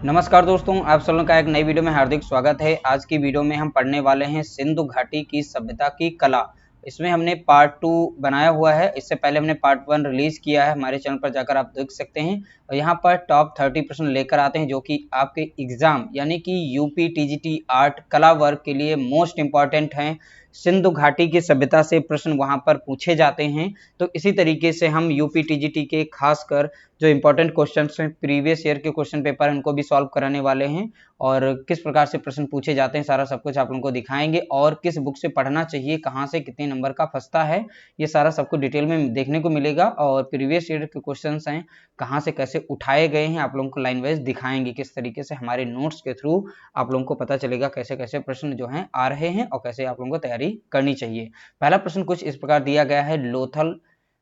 नमस्कार दोस्तों, आप सब लोगों का एक नई वीडियो में हार्दिक स्वागत है। आज की वीडियो में हम पढ़ने वाले हैं सिंधु घाटी की सभ्यता की कला। इसमें हमने पार्ट 2 बनाया हुआ है। इससे पहले हमने पार्ट 1 रिलीज किया है, हमारे चैनल पर जाकर आप देख सकते हैं। और यहाँ पर टॉप 30 प्रश्न लेकर आते हैं जो कि आपके एग्जाम यानी कि यूपी टीजीटी आर्ट कला वर्ग के लिए मोस्ट इंपॉर्टेंट हैं। सिंधु घाटी की सभ्यता से प्रश्न वहां पर पूछे जाते हैं। तो इसी तरीके से हम यूपी टीजीटी के खासकर जो इंपॉर्टेंट क्वेश्चंस हैं, प्रीवियस ईयर के क्वेश्चन पेपर उनको भी सॉल्व कराने वाले हैं। और किस प्रकार से प्रश्न पूछे जाते हैं सारा सब कुछ आप लोगों को दिखाएंगे। और किस बुक से पढ़ना चाहिए, कहाँ से कितने नंबर का फंसता है, ये सारा सब कुछ डिटेल में देखने को मिलेगा। और प्रीवियस ईयर के क्वेश्चन हैं कहाँ से कैसे उठाए गए हैं आप लोगों को लाइन वाइज दिखाएंगे। किस तरीके से हमारे नोट्स के थ्रू आप लोगों को पता चलेगा कैसे कैसे प्रश्न जो हैं आ रहे हैं और कैसे आप लोगों को तैयारी करनी चाहिए। पहला प्रश्न कुछ इस प्रकार दिया गया है, लोथल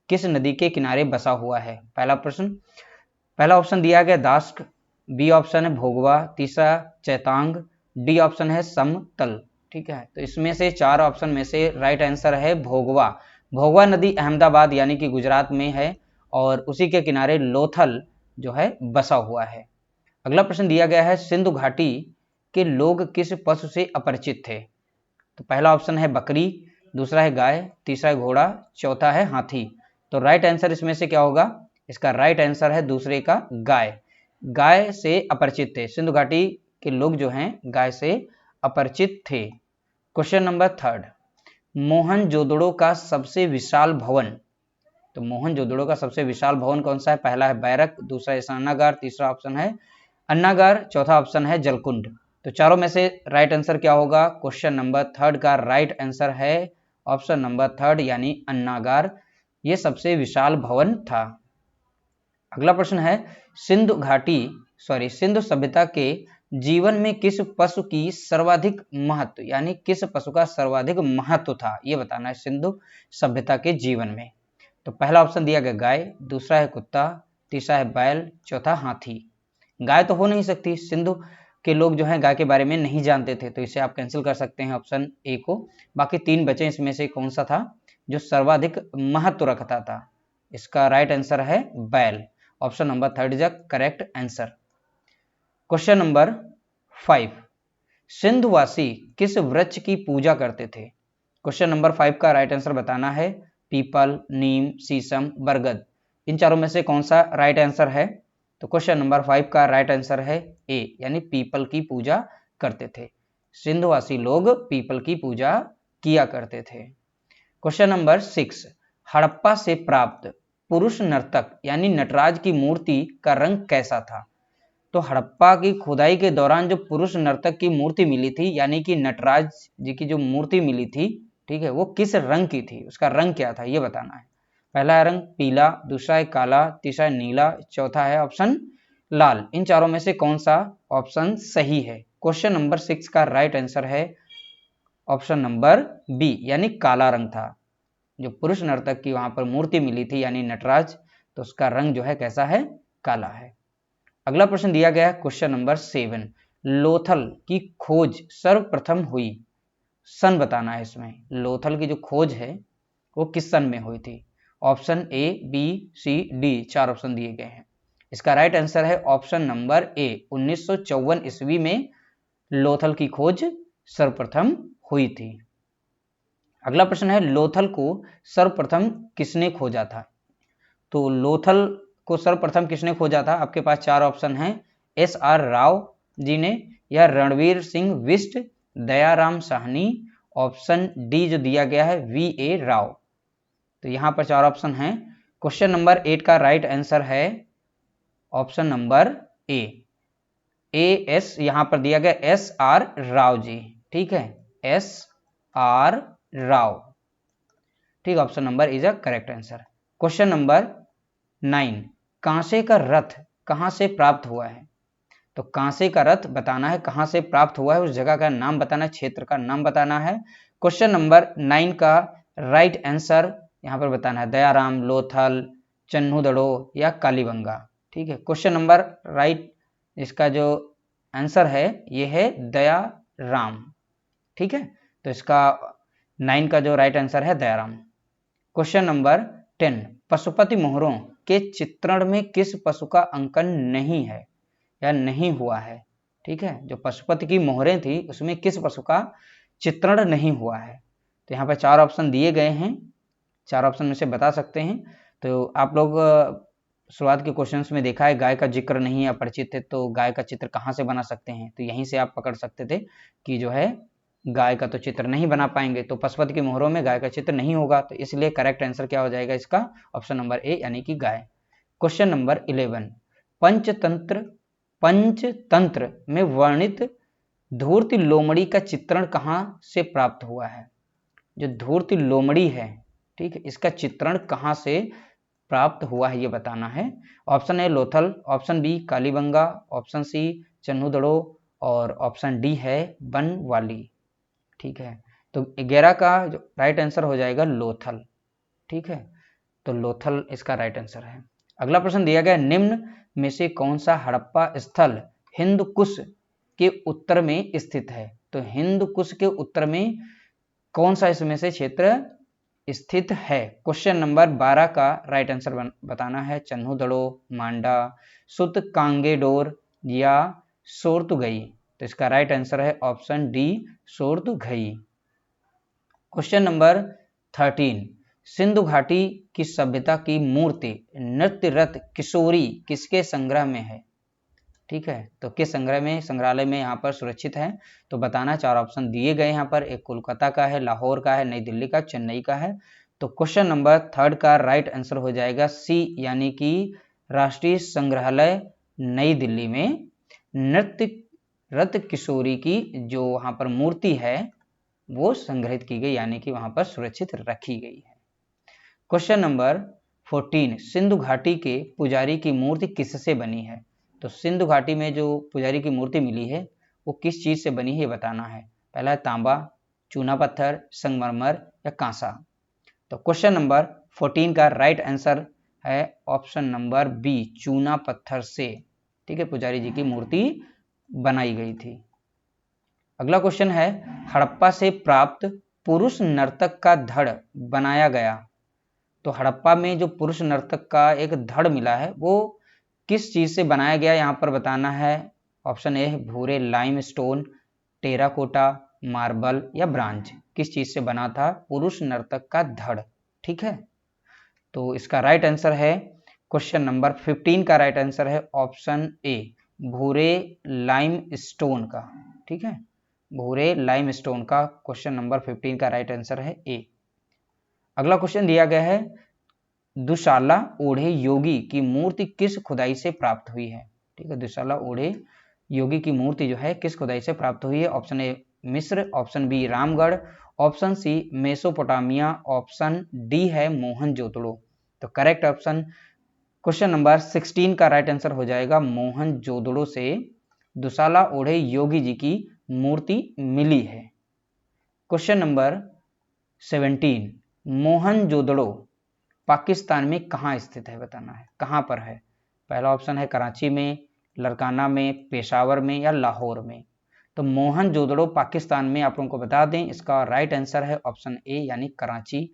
किस नदी के किनारे बसा हुआ है? पहला प्रश्न, पहला ऑप्शन दिया गया दास्क, बी ऑप्शन है भोगवा, तीसरा चैतांग, डी ऑप्शन है समतल। ठीक है, तो इसमें से चार ऑप्शन में से राइट आंसर है भोगवा। भोगवा नदी अहमदाबाद यानी कि गुजरात में है और उसी के किनारे लोथल जो है बसा हुआ है। अगला प्रश्न दिया गया है, सिंधु घाटी के लोग किस पशु से अपरिचित थे? तो पहला ऑप्शन है बकरी, दूसरा है गाय, तीसरा है घोड़ा, चौथा है हाथी। तो राइट आंसर इसमें से क्या होगा? इसका राइट आंसर है दूसरे का गाय। गाय से अपरिचित थे, सिंधु घाटी के लोग जो हैं गाय से अपरिचित थे। क्वेश्चन नंबर 3, मोहनजोदड़ो का सबसे विशाल भवन। तो मोहनजोदड़ो का सबसे विशाल भवन कौन सा है? पहला है बैरक, दूसरा है स्नानागार, तीसरा ऑप्शन है अन्नागार, चौथा ऑप्शन है जलकुंड। तो चारों में से राइट आंसर क्या होगा? क्वेश्चन नंबर 3 का राइट आंसर है ऑप्शन नंबर 3 यानी अन्नागार। ये सबसे विशाल भवन था। अगला प्रश्न है, सिंधु सभ्यता के जीवन में किस पशु की सर्वाधिक महत्व यानी किस पशु का सर्वाधिक महत्व था, ये बताना है सिंधु सभ्यता के जीवन में। तो पहला ऑप्शन दिया गया गाय, दूसरा है कुत्ता, तीसरा है बैल, चौथा हाथी। गाय तो हो नहीं सकती, सिंधु के लोग जो हैं गाय के बारे में नहीं जानते थे, तो इसे आप कैंसिल कर सकते हैं ऑप्शन ए को। बाकी तीन बचे, इसमें से कौन सा था जो सर्वाधिक महत्व रखता था? इसका राइट आंसर है बैल। Option number 3 is the correct answer. Question number 5, सिंधुवासी किस वृक्ष की पूजा करते थे? क्वेश्चन नंबर 5 का राइट आंसर बताना है पीपल, नीम, शीशम, बरगद। इन चारों में से कौन सा राइट आंसर है? तो क्वेश्चन नंबर 5 का राइट आंसर है ए यानी पीपल की पूजा करते थे। सिंधुवासी लोग पीपल की पूजा किया करते थे। क्वेश्चन नंबर 6, हड़प्पा से प्राप्त पुरुष नर्तक यानी नटराज की मूर्ति का रंग कैसा था? तो हड़प्पा की खुदाई के दौरान जो पुरुष नर्तक की मूर्ति मिली थी यानी कि नटराज जी की जो मूर्ति मिली थी, ठीक है, वो किस रंग की थी, उसका रंग क्या था ये बताना है। पहला रंग पीला, दूसरा है काला, तीसरा है नीला, चौथा है ऑप्शन लाल। इन चारों में से कौन सा ऑप्शन सही है? क्वेश्चन नंबर 6 का राइट आंसर है ऑप्शन नंबर बी यानी काला रंग था। जो पुरुष नर्तक की वहां पर मूर्ति मिली थी यानी नटराज, तो उसका रंग जो है कैसा है? काला है। अगला प्रश्न दिया गया है क्वेश्चन नंबर 7, लोथल की खोज सर्वप्रथम हुई, सन बताना है इसमें। लोथल की जो खोज है वो किस सन में हुई थी? Option A, B, C, D, चार ऑप्शन दिए गए हैं। इसका राइट आंसर है ऑप्शन नंबर ए, 1954 ईस्वी में लोथल की खोज सर्वप्रथम हुई थी। अगला प्रश्न है, लोथल को सर्वप्रथम किसने खोजा था? तो लोथल को सर्वप्रथम किसने खोजा था? आपके पास चार ऑप्शन हैं, एस आर राव जी ने, या रणवीर सिंह बिष्ट, दयाराम साहनी, ऑप्शन डी जो दिया गया है वी ए राव। तो यहां पर चार ऑप्शन हैं। क्वेश्चन नंबर 8 का राइट आंसर है ऑप्शन नंबर ए, एस यहां पर दिया गया एस आर राव जी। ठीक है, एस आर राव। ठीक, option number is a correct answer. Question number 9, कांसे का रथ कहां से प्राप्त हुआ है? तो कांसे का रथ बताना है कहां से प्राप्त हुआ है, उस जगह का नाम बताना है, क्षेत्र का नाम बताना है। क्वेश्चन नंबर 9 का राइट आंसर यहां पर बताना है दयाराम, लोथल, चन्हुदड़ो या कालीबंगा। ठीक है, क्वेश्चन नंबर राइट इसका जो आंसर है ये है दयाराम। ठीक है, तो इसका 9 का जो राइट आंसर है दयाराम। क्वेश्चन नंबर 10, पशुपति मोहरों के चित्रण में किस पशु का अंकन नहीं है? या नहीं हुआ है। ठीक है, जो पशुपति की मोहरें थी उसमें किस पशु का चित्रण नहीं हुआ है। तो यहाँ पर 4 ऑप्शन दिए गए हैं, 4 ऑप्शन में से बता सकते हैं। तो आप लोग शुरुआत के क्वेश्चंस में देखा है गाय का जिक्र नहीं अपरिचित है, तो गाय का चित्र कहाँ से बना सकते हैं, तो यहीं से आप पकड़ सकते थे कि जो है गाय का तो चित्र नहीं बना पाएंगे, तो पशुपति की मोहरों में गाय का चित्र नहीं होगा, तो इसलिए करेक्ट आंसर क्या हो जाएगा इसका, ऑप्शन नंबर ए यानी कि गाय। क्वेश्चन नंबर 11, पंचतंत्र में वर्णित धूर्त लोमड़ी का चित्रण कहाँ से प्राप्त हुआ है। जो धूर्त लोमड़ी है, ठीक है, इसका चित्रण कहाँ से प्राप्त हुआ है ये बताना है। Option A Lothal, option B Kalibangan, option C Chanhudaro और ऑप्शन डी है बनवाली। ठीक है, तो 11 का जो राइट आंसर हो जाएगा लोथल। ठीक है, तो लोथल इसका राइट आंसर है। अगला प्रश्न दिया गया, निम्न में से कौन सा हड़प्पा स्थल हिंदकुश के उत्तर में स्थित है। तो हिंदकुश के उत्तर में कौन सा इसमें से क्षेत्र स्थित है। क्वेश्चन नंबर 12 का राइट आंसर बताना है। चन्हुदड़ो, मांडा, सुत कांगेडोर या सोर्तुगई। तो इसका राइट आंसर है ऑप्शन डी सोर्तुगई। क्वेश्चन नंबर 13, सिंधु घाटी की सभ्यता की मूर्ति नृत्य रथ किशोरी किसके संग्रह में है। ठीक है, तो किस संग्रह में, संग्रहालय में यहाँ पर सुरक्षित है, तो बताना। 4 ऑप्शन दिए गए यहाँ पर, एक कोलकाता का है, लाहौर का है, नई दिल्ली का, चेन्नई का है। तो क्वेश्चन नंबर 3 का राइट आंसर हो जाएगा सी यानी कि राष्ट्रीय संग्रहालय नई दिल्ली में नृत्य रथ किशोरी की जो वहाँ पर मूर्ति है वो संग्रहित की गई, यानी कि वहाँ पर सुरक्षित रखी गई है। क्वेश्चन नंबर 14, सिंधु घाटी के पुजारी की मूर्ति किससे बनी है। तो सिंधु घाटी में जो पुजारी की मूर्ति मिली है वो किस चीज से बनी है बताना है। पहला है तांबा, चूना पत्थर, संगमरमर या कांसा। तो क्वेश्चन नंबर 14 का राइट आंसर है ऑप्शन नंबर बी चूना पत्थर से। ठीक है, पुजारी जी की मूर्ति बनाई गई थी। अगला क्वेश्चन है, हड़प्पा से प्राप्त पुरुष नर्तक का धड़ बनाया गया। तो हड़प्पा में जो पुरुष नर्तक का एक धड़ मिला है वो किस चीज से बनाया गया यहाँ पर बताना है। ऑप्शन ए भूरे लाइम स्टोन, टेराकोटा, मार्बल या ब्रांज। किस चीज से बना था पुरुष नर्तक का धड़। ठीक है, तो इसका राइट आंसर है क्वेश्चन नंबर 15 का राइट आंसर है ऑप्शन ए भूरे लाइम स्टोन का। ठीक है, भूरे लाइम स्टोन का क्वेश्चन नंबर 15 का राइट आंसर है ए। अगला क्वेश्चन दिया गया है, दुशाला ओढ़े योगी की मूर्ति किस खुदाई से प्राप्त हुई है। ठीक है, दुशाला ओढ़े योगी की मूर्ति जो है किस खुदाई से प्राप्त हुई है। ऑप्शन ए मिस्र, option B Ramgarh, option C Mesopotamia, option D है मोहनजोदड़ो। तो करेक्ट ऑप्शन क्वेश्चन नंबर 16 का राइट आंसर हो जाएगा मोहनजोदड़ो से दुशाला ओढ़े योगी जी की मूर्ति मिली है। क्वेश्चन नंबर 17, मोहनजोदड़ो पाकिस्तान में कहाँ स्थित है बताना है, कहाँ पर है। पहला ऑप्शन है कराची में, लरकाना में, पेशावर में या लाहौर में। तो मोहनजोदड़ो पाकिस्तान में, आप लोगों को बता दें इसका राइट आंसर है ऑप्शन ए यानी कराची,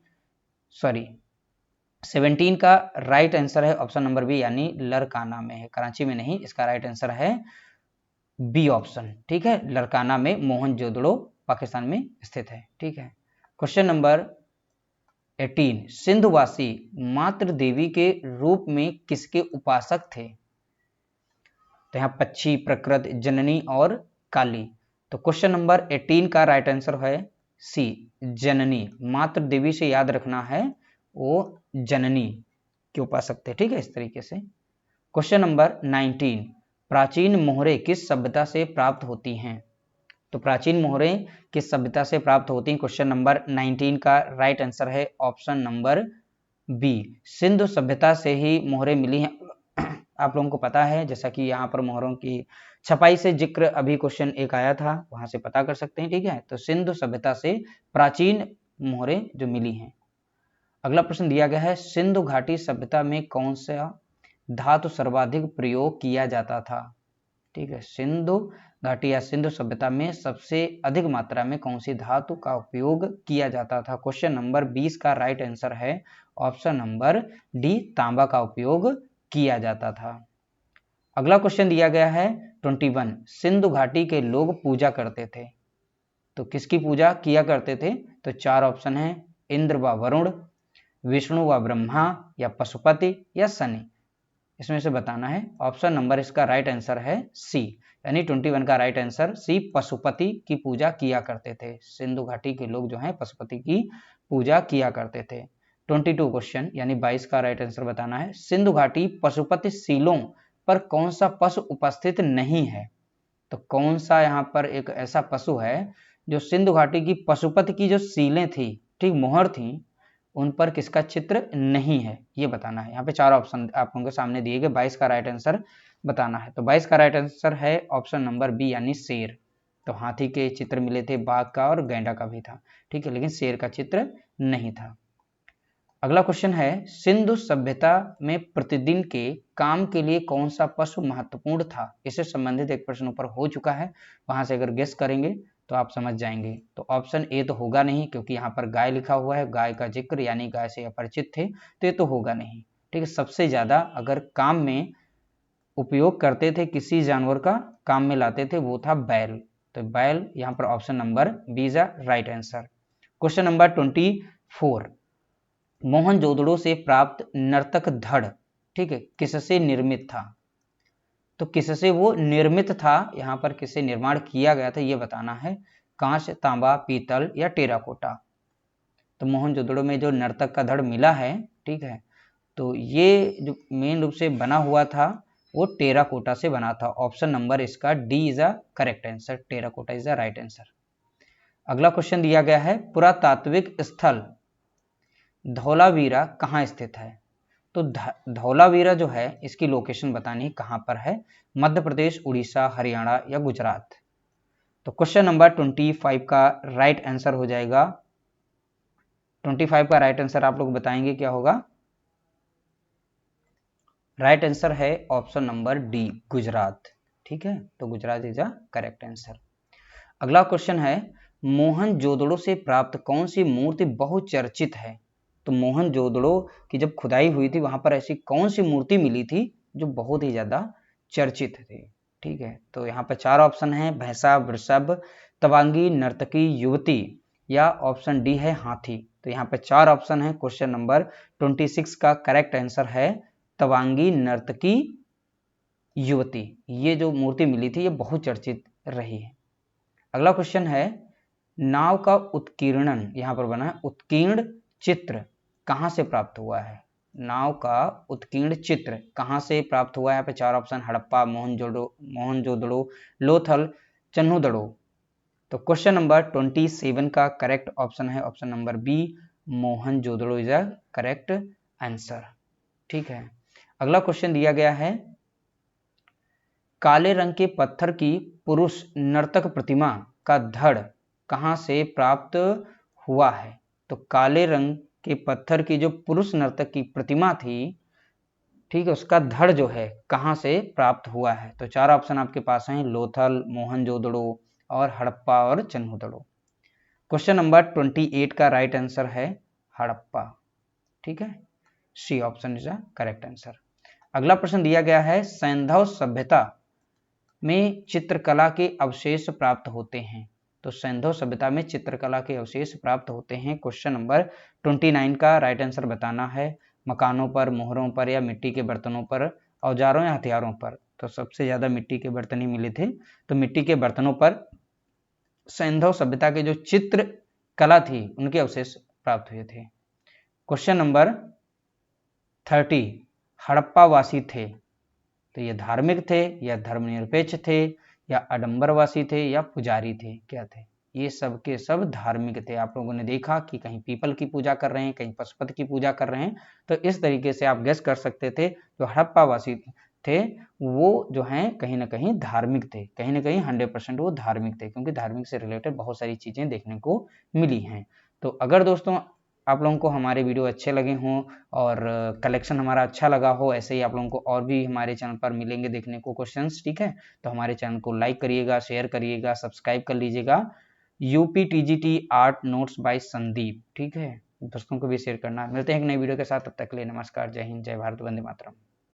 17 का राइट आंसर है ऑप्शन नंबर बी यानी लरकाना में है, कराची में नहीं। इसका राइट आंसर है बी ऑप्शन। ठीक है, लरकाना में मोहनजोदड़ो पाकिस्तान में स्थित है। ठीक है, क्वेश्चन नंबर 18, सिंधुवासी मातृ देवी के रूप में किसके उपासक थे। तो यहाँ पक्षी, प्रकृत, जननी और काली। तो क्वेश्चन नंबर 18 का राइट आंसर है सी जननी। मातृ देवी से याद रखना है वो जननी के उपासक थे। ठीक है, इस तरीके से। क्वेश्चन नंबर 19, प्राचीन मोहरें किस सभ्यता से प्राप्त होती हैं। तो प्राचीन मोहरें किस सभ्यता से प्राप्त होती हैं। क्वेश्चन नंबर 19 का राइट आंसर है ऑप्शन नंबर बी सिंधु सभ्यता से ही मोहरें मिली हैं। आप लोगों को पता है, जैसा कि यहाँ पर मोहरों की छपाई से जिक्र अभी क्वेश्चन एक आया था, वहां से पता कर सकते हैं। ठीक है, तो सिंधु सभ्यता से प्राचीन मोहरें जो मिली हैं। अगला प्रश्न दिया गया है, सिंधु घाटी सभ्यता में कौन सा धातु सर्वाधिक प्रयोग किया जाता था। ठीक है, सिंधु घाटी या सिंधु सभ्यता में सबसे अधिक मात्रा में कौन सी धातु का उपयोग किया जाता था। क्वेश्चन नंबर 20 का राइट आंसर है ऑप्शन नंबर डी तांबा का उपयोग किया जाता था। अगला क्वेश्चन दिया गया है 21, सिंधु घाटी के लोग पूजा करते थे, तो किसकी पूजा किया करते थे? तो 4 ऑप्शन है, इंद्र व वरुण, विष्णु व ब्रह्मा, या पशुपति या शनि। इसमें से बताना है। ऑप्शन नंबर इसका राइट आंसर है सी, यानी 21 का राइट आंसर सी, पशुपति की पूजा किया करते थे। सिंधु घाटी के लोग जो हैं पशुपति की पूजा किया करते थे। 22 क्वेश्चन यानी 22 का राइट आंसर बताना है। सिंधु घाटी पशुपति शिलों पर कौन सा पशु उपस्थित नहीं है? तो कौन सा यहाँ पर एक ऐसा पशु है जो सिंधु घाटी की पशुपति की जो सीलें थी, ठीक मोहर थी, उन पर किसका चित्र नहीं है, ये बताना है। यहाँ पे 4 ऑप्शन आप लोगों के सामने दिए गए, 22 का राइट आंसर बताना है। तो 22 का राइट आंसर है ऑप्शन नंबर बी, यानी शेर। तो हाथी के चित्र मिले थे, बाघ का और गैंडा का भी था, ठीक है, लेकिन शेर का चित्र नहीं था। अगला क्वेश्चन है, सिंधु सभ्यता में प्रतिदिन के काम के लिए कौन सा पशु महत्वपूर्ण था? इससे संबंधित एक प्रश्न ऊपर हो चुका है, वहां से अगर गेस करेंगे तो आप समझ जाएंगे। तो ऑप्शन ए तो होगा नहीं, क्योंकि यहाँ पर गाय लिखा हुआ है, गाय का जिक्र यानी गाय से अपरिचित थे, तो ये तो होगा नहीं। ठीक है, सबसे ज्यादा अगर काम में उपयोग करते थे, किसी जानवर का काम में लाते थे, वो था बैल। तो बैल यहाँ पर option number B is right answer. Question number 24, Mohenjodaro से प्राप्त नर्तक धड़, ठीक है, किससे निर्मित था? तो किससे वो निर्मित था, यहाँ पर किससे निर्माण किया गया था, ये बताना है। कांच, तांबा, पीतल या टेराकोटा। तो मोहनजोदड़ो में जो नर्तक का धड़ मिला है, ठीक है, तो ये जो मेन रूप से बना हुआ था वो टेराकोटा से बना था। ऑप्शन नंबर इसका D is a correct answer, terracotta is a right answer. अगला क्वेश्चन दिया गया है, पुरातात्विक स्थल धौलावीरा कहाँ स्थित है? तो धौलावीरा जो है इसकी लोकेशन बतानी कहाँ पर है, मध्य प्रदेश, उड़ीसा, हरियाणा या गुजरात। तो क्वेश्चन नंबर 25 का राइट आंसर हो जाएगा, 25 का राइट आंसर आप लोग बताएंगे क्या होगा? राइट आंसर है ऑप्शन नंबर डी, गुजरात। ठीक है, तो Gujarat is a correct answer. अगला क्वेश्चन है, मोहनजोदड़ो से प्राप्त कौन सी मूर्ति बहुचर्चित है? तो मोहनजोदड़ो की जब खुदाई हुई थी वहां पर ऐसी कौन सी मूर्ति मिली थी जो बहुत ही ज्यादा चर्चित थी? ठीक है, तो यहाँ पर 4 ऑप्शन है, भैंसा, वृषभ, तवांगी, नर्तकी, युवती या ऑप्शन डी है हाथी। तो यहाँ पे 4 ऑप्शन है। क्वेश्चन नंबर 26 का करेक्ट आंसर है तवांगी, नर्तकी, युवती। ये जो मूर्ति मिली थी ये बहुत चर्चित रही है। अगला क्वेश्चन है, नाव का उत्कीर्णन यहाँ पर बना है, उत्कीर्ण चित्र कहाँ से प्राप्त हुआ है? नाव का उत्कीर्ण चित्र कहाँ से प्राप्त हुआ है? यहाँ पे 4 ऑप्शन, हड़प्पा, मोहनजोदड़ो, लोथल, चन्हुदड़ो। तो क्वेश्चन नंबर 27 का करेक्ट ऑप्शन है option number B, Mohenjodaro is a correct answer. ठीक है, अगला क्वेश्चन दिया गया है, काले रंग के पत्थर की पुरुष नर्तक प्रतिमा का धड़ कहाँ से प्राप्त हुआ है? तो काले रंग के पत्थर की जो पुरुष नर्तक की प्रतिमा थी, ठीक है, उसका धड़ जो है कहाँ से प्राप्त हुआ है? तो 4 ऑप्शन आपके पास हैं, लोथल, मोहनजोदड़ो और हड़प्पा और चन्हुदड़ो। क्वेश्चन नंबर 28 का राइट आंसर है हड़प्पा। ठीक है, C option is the correct answer. अगला प्रश्न दिया गया है, सैंधव सभ्यता में चित्रकला के अवशेष प्राप्त होते हैं। तो सैंधव सभ्यता में चित्रकला के अवशेष प्राप्त होते हैं। क्वेश्चन नंबर 29 का राइट आंसर बताना है। मकानों पर, मोहरों पर या मिट्टी के बर्तनों पर, औजारों या हथियारों पर? तो सबसे ज्यादा मिट्टी के बर्तन ही मिले थे, तो मिट्टी के बर्तनों पर सैंधव सभ्यता के जो चित्र कला थी उनके अवशेष प्राप्त हुए थे। क्वेश्चन नंबर 30, हड़प्पावासी थे, तो ये धार्मिक थे या धर्मनिरपेक्ष थे या आडंबरवासी थे या पुजारी थे? क्या थे? ये सब के सब धार्मिक थे। आप लोगों ने देखा कि कहीं पीपल की पूजा कर रहे हैं, कहीं पशुपति की पूजा कर रहे हैं, तो इस तरीके से आप गेस कर सकते थे जो हड़प्पावासी थे वो जो हैं कहीं ना कहीं धार्मिक थे, कहीं ना कहीं 100% वो धार्मिक थे, क्योंकि धार्मिक से रिलेटेड बहुत सारी चीजें देखने को मिली हैं। तो अगर दोस्तों आप लोगों को हमारे वीडियो अच्छे लगे हों और कलेक्शन हमारा अच्छा लगा हो, ऐसे ही आप लोगों को और भी हमारे चैनल पर मिलेंगे देखने को क्वेश्चंस, ठीक है, तो हमारे चैनल को लाइक करिएगा, शेयर करिएगा, सब्सक्राइब कर लीजिएगा। UP TGT art notes by Sandeep, ठीक है, दोस्तों को भी शेयर करना। मिलते हैं एक नई वीडियो के साथ, तब तक के लिए नमस्कार, जय हिंद, जय भारत, वंदे मातरम।